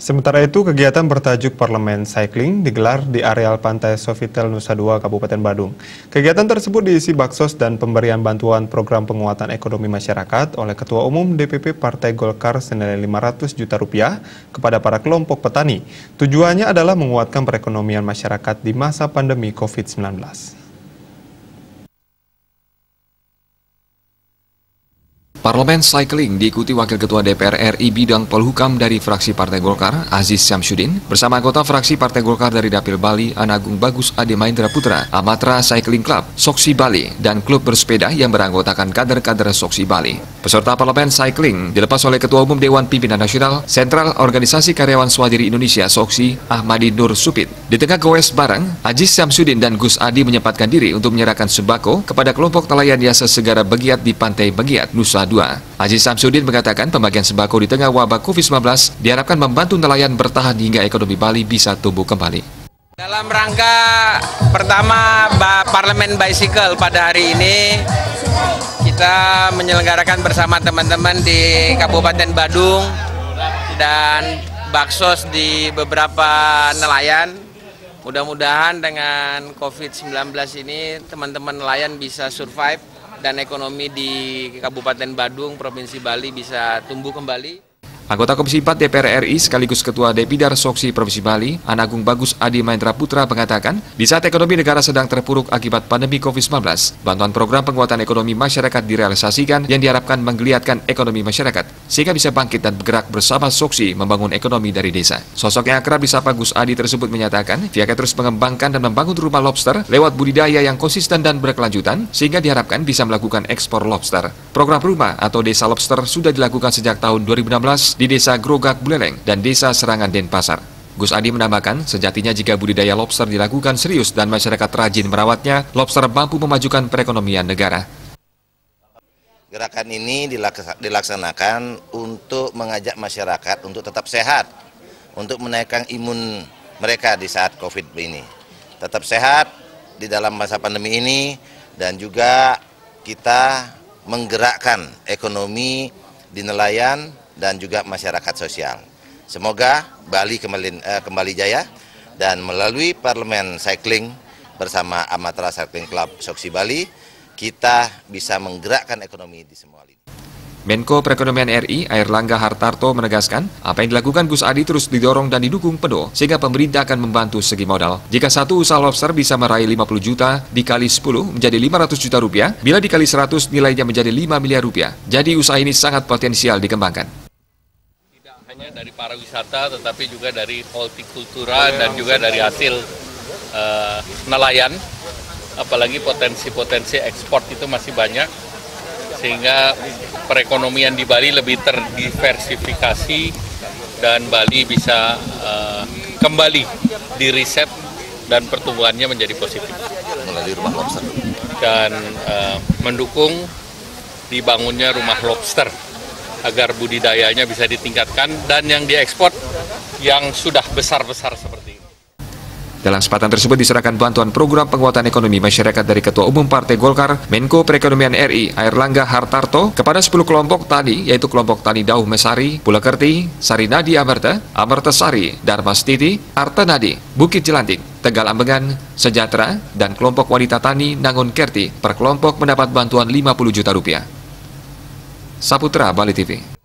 Sementara itu, kegiatan bertajuk Parlemen Cycling digelar di areal Pantai Sofitel Nusa Dua, Kabupaten Badung. Kegiatan tersebut diisi baksos dan pemberian bantuan program penguatan ekonomi masyarakat oleh Ketua Umum DPP Partai Golkar senilai 500 juta rupiah kepada para kelompok petani. Tujuannya adalah menguatkan perekonomian masyarakat di masa pandemi COVID-19. Parlemen Cycling diikuti Wakil Ketua DPR RI Bidang Polhukam dari fraksi Partai Golkar, Aziz Syamsuddin, bersama anggota fraksi Partai Golkar dari Dapil Bali, Anagung Bagus Ade Mahendra Putra, Amatra Cycling Club, Soksi Bali, dan klub bersepeda yang beranggotakan kader-kader Soksi Bali. Peserta Parlemen Cycling dilepas oleh Ketua Umum Dewan Pimpinan Nasional, Sentral Organisasi Karyawan Swadiri Indonesia Soksi, Ahmadi Nur Supit. Di tengah goes bareng, Aziz Syamsuddin dan Gus Adi menyempatkan diri untuk menyerahkan sembako kepada kelompok nelayan Yasa Segara Begiat di Pantai Begiat, Nusa Dua. Aziz Syamsuddin mengatakan pembagian sembako di tengah wabah COVID-19 diharapkan membantu nelayan bertahan hingga ekonomi Bali bisa tumbuh kembali. Dalam rangka pertama Parlemen Bicycle pada hari ini, kita menyelenggarakan bersama teman-teman di Kabupaten Badung dan baksos di beberapa nelayan. Mudah-mudahan dengan COVID-19 ini teman-teman nelayan bisa survive dan ekonomi di Kabupaten Badung, Provinsi Bali bisa tumbuh kembali. Anggota Komisi 4 DPR RI sekaligus Ketua Depidar Soksi Provinsi Bali, Anagung Bagus Ade Mahendra Putra mengatakan, di saat ekonomi negara sedang terpuruk akibat pandemi COVID-19, bantuan program penguatan ekonomi masyarakat direalisasikan yang diharapkan menggeliatkan ekonomi masyarakat, sehingga bisa bangkit dan bergerak bersama Soksi membangun ekonomi dari desa. Sosok yang akrab disapa Gus Adi tersebut menyatakan, pihaknya terus mengembangkan dan membangun rumah lobster lewat budidaya yang konsisten dan berkelanjutan, sehingga diharapkan bisa melakukan ekspor lobster. Program rumah atau desa lobster sudah dilakukan sejak tahun 2016 di Desa Grogak Buleleng dan Desa Serangan Denpasar. Gus Adi menambahkan, sejatinya jika budidaya lobster dilakukan serius dan masyarakat rajin merawatnya, lobster mampu memajukan perekonomian negara. Gerakan ini dilaksanakan untuk mengajak masyarakat untuk tetap sehat, untuk menaikkan imun mereka di saat COVID ini. Tetap sehat di dalam masa pandemi ini, dan juga kita menggerakkan ekonomi di nelayan dan juga masyarakat sosial. Semoga Bali kembali jaya, dan melalui Parlemen Cycling bersama Amatra Cycling Club Soksi Bali, kita bisa menggerakkan ekonomi di semua lini. Menko Perekonomian RI, Airlangga Hartarto menegaskan, apa yang dilakukan Gus Adi terus didorong dan didukung penuh, sehingga pemerintah akan membantu segi modal. Jika satu usaha lobster bisa meraih 50 juta, dikali 10 menjadi 500 juta rupiah, bila dikali 100 nilainya menjadi 5 miliar rupiah. Jadi usaha ini sangat potensial dikembangkan. Tidak hanya dari pariwisata, tetapi juga dari hortikultura dan juga dari hasil nelayan, apalagi potensi-potensi ekspor itu masih banyak, sehingga perekonomian di Bali lebih terdiversifikasi dan Bali bisa kembali diriset dan pertumbuhannya menjadi positif. Melalui rumah lobster. Dan mendukung dibangunnya rumah lobster agar budidayanya bisa ditingkatkan dan yang diekspor yang sudah besar-besar seperti ini. Dalam kesempatan tersebut diserahkan bantuan program penguatan ekonomi masyarakat dari Ketua Umum Partai Golkar, Menko Perekonomian RI, Airlangga Hartarto, kepada 10 kelompok tani, yaitu kelompok tani Dauh Mesari, Pulakerti, Sarinadi Amerta, Amerta Sari, Darmastiti, Artanadi, Bukit Jelantik, Tegal Ambengan, Sejahtera, dan kelompok wanita tani Nangun Kerti, per kelompok mendapat bantuan 50 juta rupiah. Saputra, Bali TV.